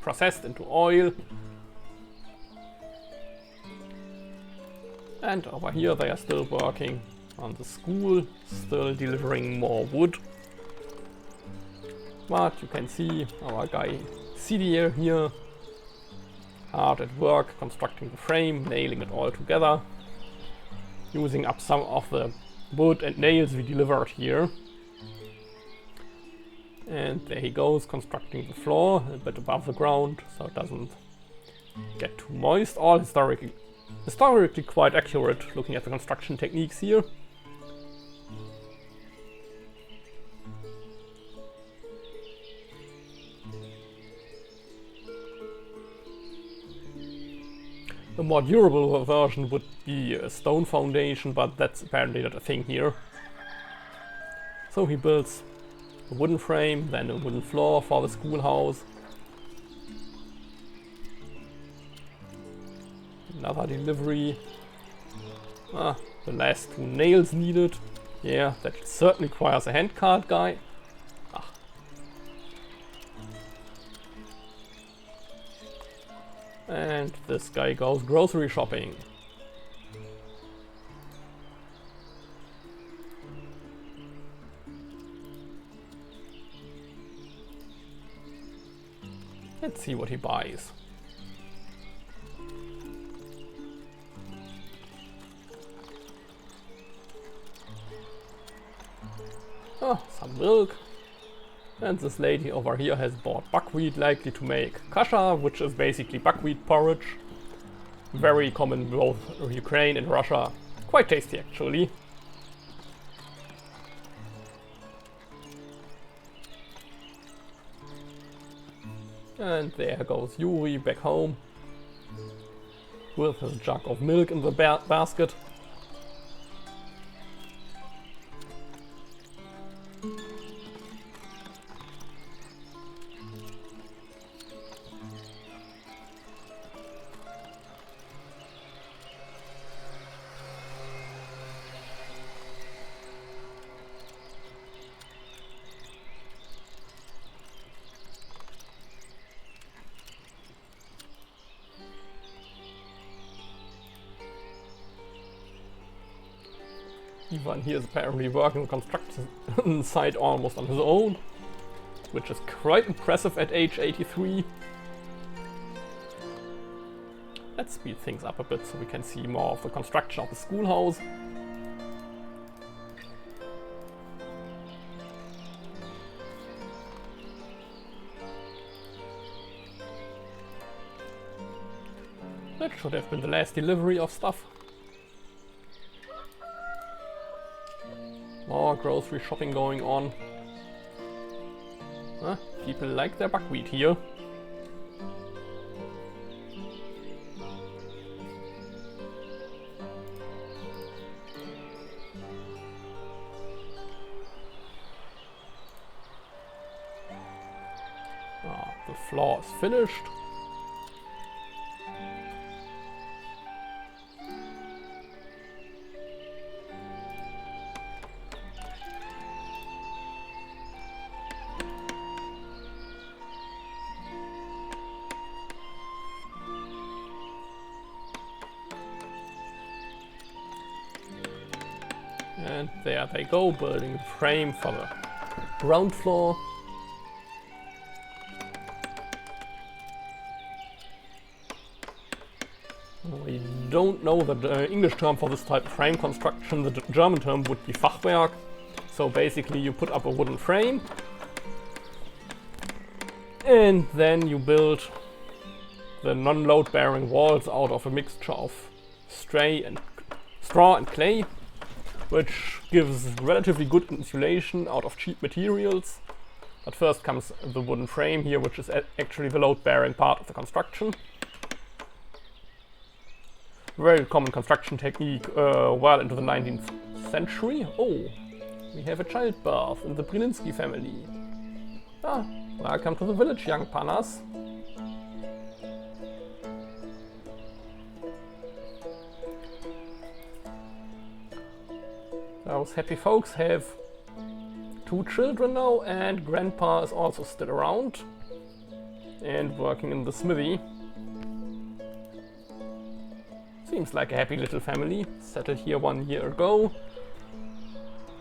processed into oil. And over here they are still working on the school, still delivering more wood. But you can see our guy CDL here hard at work constructing the frame, nailing it all together, using up some of the wood and nails we delivered here. And there he goes, constructing the floor a bit above the ground so it doesn't get too moist. All historically quite accurate, looking at the construction techniques here. A more durable version would be a stone foundation, but that's apparently not a thing here. So he builds a wooden frame, then a wooden floor for the schoolhouse. Another delivery. The last 2 nails needed. Yeah, that certainly requires a handcart guy. And this guy goes grocery shopping. Let's see what he buys. Oh, some milk. And this lady over here has bought buckwheat, likely to make kasha, which is basically buckwheat porridge. Very common in both Ukraine and Russia. Quite tasty actually. And there goes Yuri back home with his jug of milk in the basket. Ivan here is apparently working on the construction site almost on his own, which is quite impressive at age 83. Let's speed things up a bit so we can see more of the construction of the schoolhouse. That should have been the last delivery of stuff. More grocery shopping going on. Huh? People like their buckwheat here. The floor is finished. And there they go, building a frame for the ground floor. We don't know the English term for this type of frame construction. The German term would be Fachwerk. So basically you put up a wooden frame and then you build the non-load bearing walls out of a mixture of straw and clay, which gives relatively good insulation out of cheap materials. But first comes the wooden frame here, which is actually the load-bearing part of the construction. Very common construction technique well into the 19th century. Oh, we have a childbirth in the Brininsky family. Ah, welcome to the village, young Panas. Those happy folks have 2 children now, and Grandpa is also still around and working in the smithy. Seems like a happy little family, settled here 1 year ago,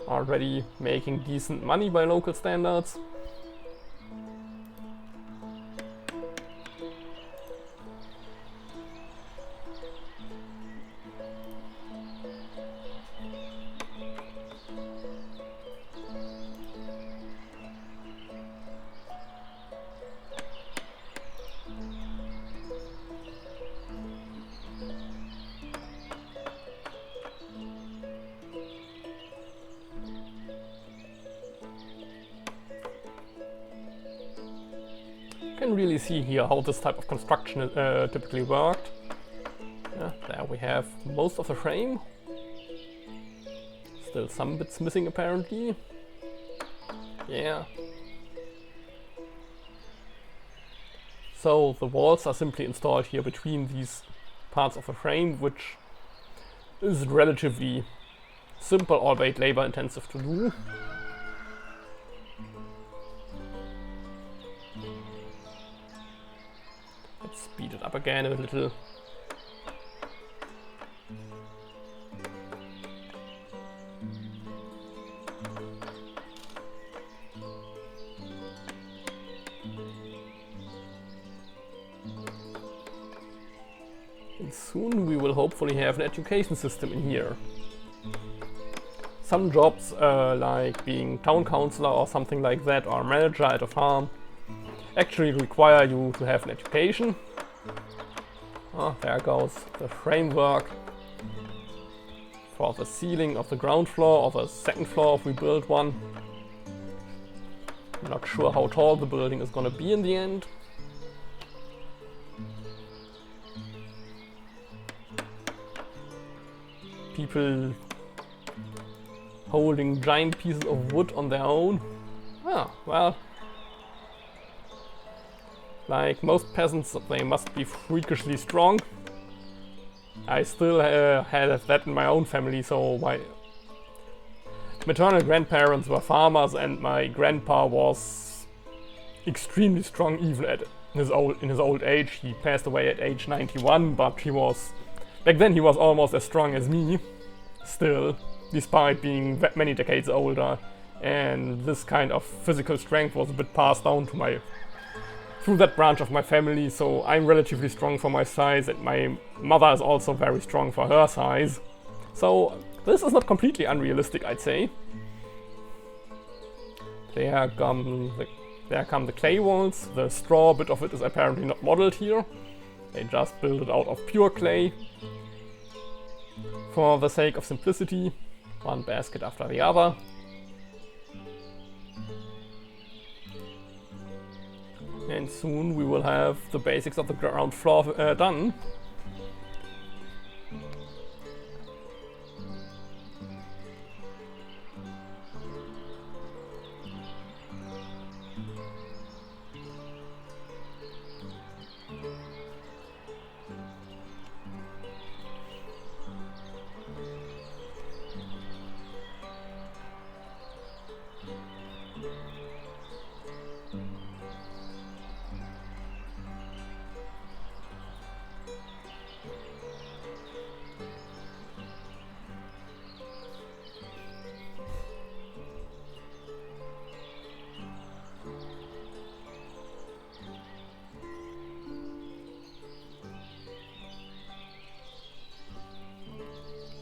already making decent money by local standards. Can really see here how this type of construction typically worked. There we have most of the frame. Still some bits missing apparently. Yeah. So the walls are simply installed here between these parts of the frame, which is relatively simple, albeit labor intensive to do. Let's speed it up again a little. And soon we will hopefully have an education system in here. Some jobs, like being town councillor or something like that, or manager at a farm, actually require you to have an education. Oh, there goes the framework for the ceiling of the ground floor or the second floor if we build one. I'm not sure how tall the building is gonna be in the end. People holding giant pieces of wood on their own. Ah, well. Like most peasants, they must be freakishly strong. I still had that in my own family, so my maternal grandparents were farmers and my grandpa was extremely strong even in his old age. He passed away at age 91, but back then he was almost as strong as me, still, despite being that many decades older. And this kind of physical strength was a bit passed down to through that branch of my family, so I'm relatively strong for my size, and my mother is also very strong for her size. So this is not completely unrealistic, I'd say. There come the clay walls. The straw bit of it is apparently not modeled here. They just build it out of pure clay for the sake of simplicity. One basket after the other. And soon we will have the basics of the ground floor done.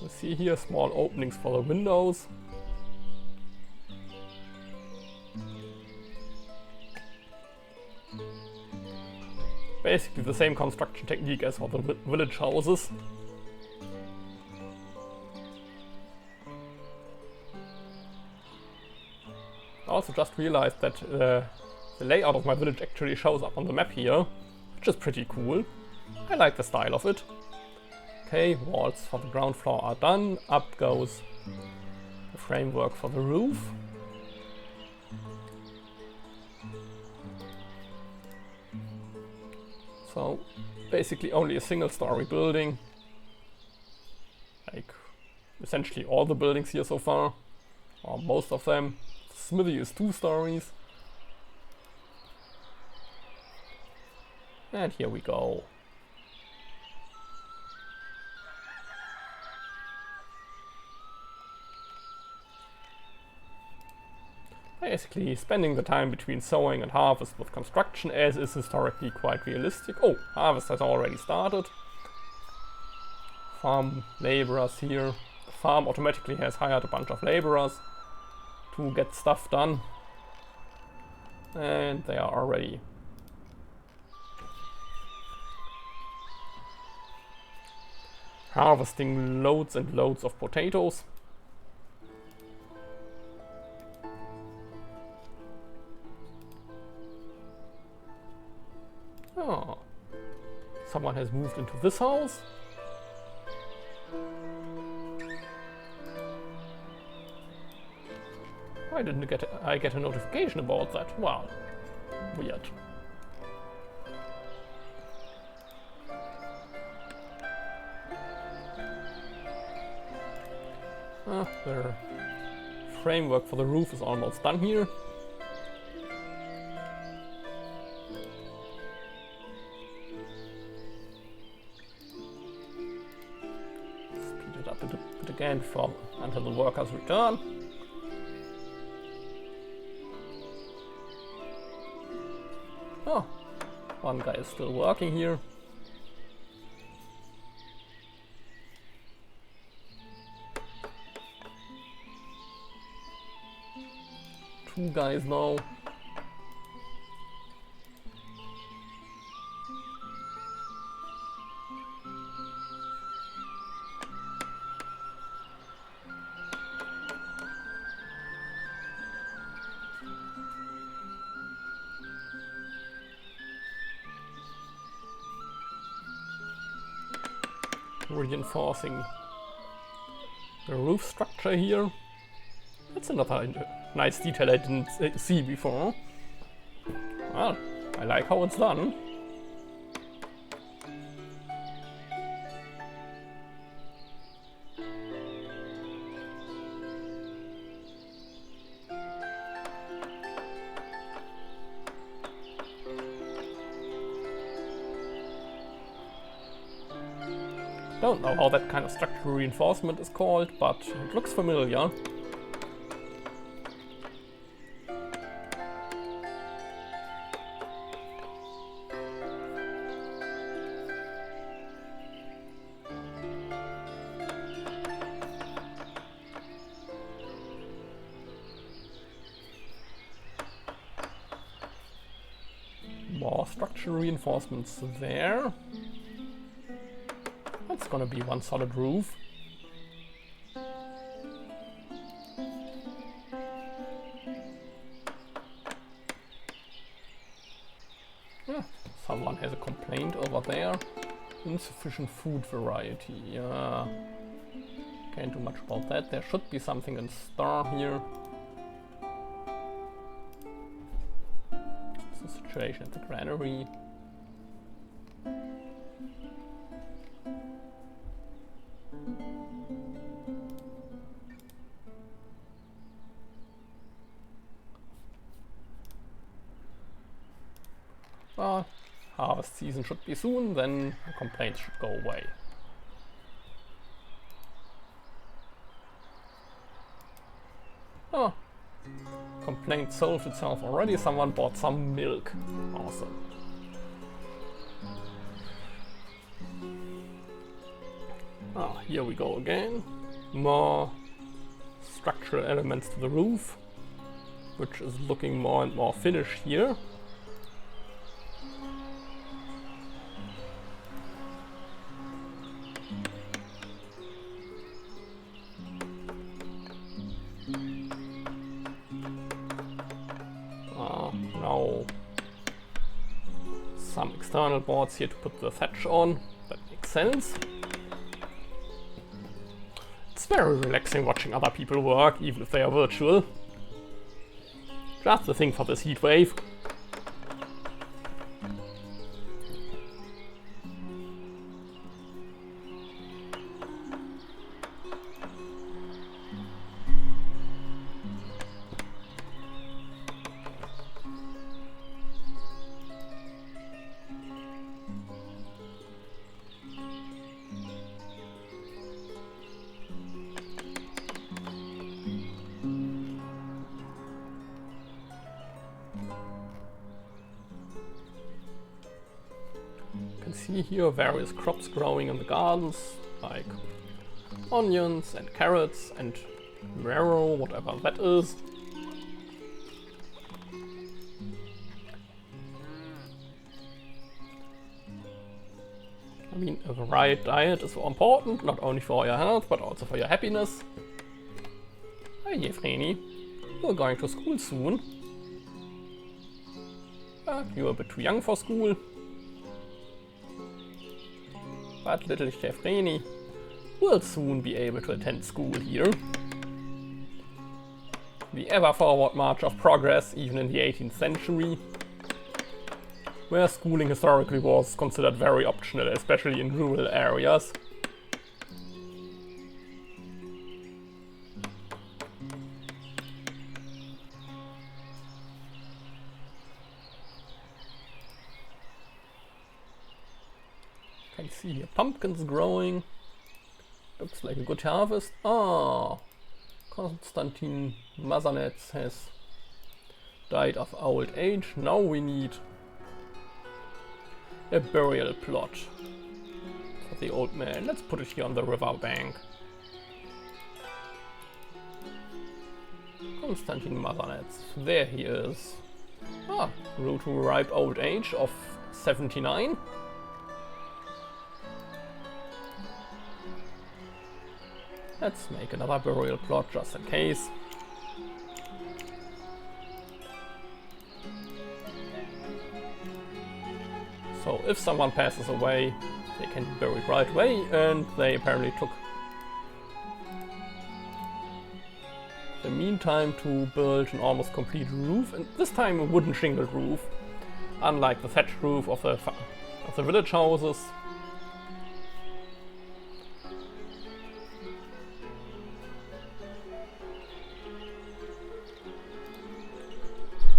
You see here small openings for the windows. Basically the same construction technique as for the village houses. I also just realized that the layout of my village actually shows up on the map here, which is pretty cool. I like the style of it. Okay, walls for the ground floor are done. Up goes the framework for the roof. So, basically only a single-story building. Like, essentially all the buildings here so far, or most of them. The smithy is 2 stories. And here we go. Basically spending the time between sowing and harvest with construction, as is historically quite realistic. Oh, harvest has already started. Farm laborers here. The farm automatically has hired a bunch of laborers to get stuff done. And they are already harvesting loads and loads of potatoes. Oh, someone has moved into this house. Why didn't I get a notification about that? Wow, weird. The framework for the roof is almost done here. Speed it up a bit again until the workers return. Oh, one guy is still working here. Two guys now. Reinforcing the roof structure here. That's another nice detail I didn't see before. Well, I like how it's done. Don't know how that kind of structural reinforcement is called, but it looks familiar. More structural reinforcements there. That's gonna be one solid roof. Insufficient food variety, yeah. Can't do much about that. There should be something in Star here. What's the situation at the granary? Well, harvest season should be soon, then complaints should go away. Oh, complaint solved itself already. Someone bought some milk. Awesome. Ah, here we go again. More structural elements to the roof, which is looking more and more finished here. Now some external boards here to put the thatch on. That makes sense. It's very relaxing watching other people work, even if they are virtual. Just the thing for this heat wave. See here various crops growing in the gardens, like onions and carrots and marrow, whatever that is. I mean, a right diet is important, not only for your health, but also for your happiness. Hi, Yevgeny. You're going to school soon. You're a bit too young for school. But little Yevgeny will soon be able to attend school here. The ever-forward march of progress, even in the 18th century, where schooling historically was considered very optional, especially in rural areas. Can see here pumpkins growing. Looks like a good harvest. Ah, Konstantin Mazanets has died of old age. Now we need a burial plot for the old man. Let's put it here on the river bank. Konstantin Mazanets. There he is. Ah, grew to a ripe old age of 79. Let's make another burial plot just in case. So if someone passes away, they can be buried right away, and they apparently took the meantime to build an almost complete roof, and this time a wooden shingled roof, unlike the thatched roof of the village houses.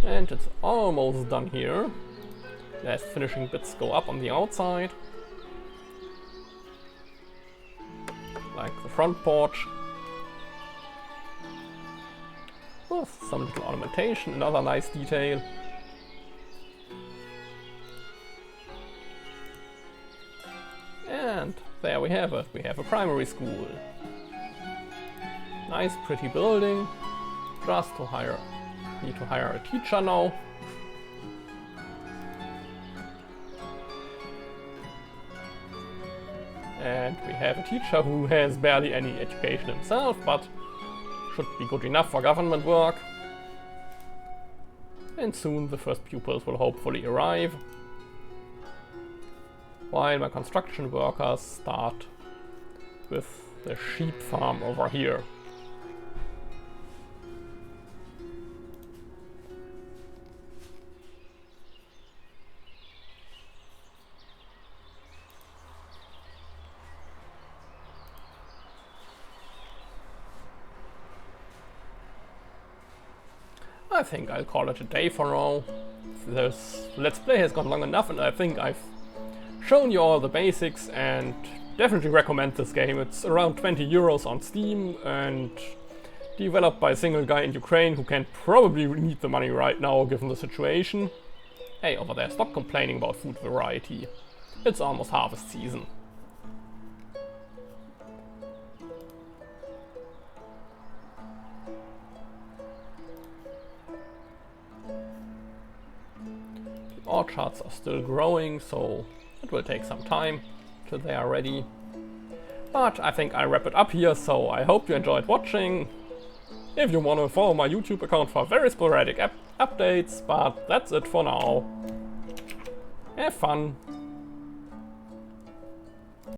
And it's almost done here. Last finishing bits go up on the outside. Like the front porch. With some little ornamentation, another nice detail. And there we have it. We have a primary school. Nice pretty building. Just to hire. Need to hire a teacher now. And we have a teacher who has barely any education himself, but should be good enough for government work. And soon the first pupils will hopefully arrive. while my construction workers start with the sheep farm over here. I think I'll call it a day for now. This Let's Play has gone long enough and I think I've shown you all the basics and definitely recommend this game. It's around 20 euros on Steam and developed by a single guy in Ukraine who can probably need the money right now given the situation. Hey, over there, stop complaining about food variety. It's almost harvest season. Orchards are still growing, so it will take some time till they are ready. But I think I wrap it up here, so I hope you enjoyed watching. If you want to follow my YouTube account for very sporadic updates, but that's it for now. Have fun!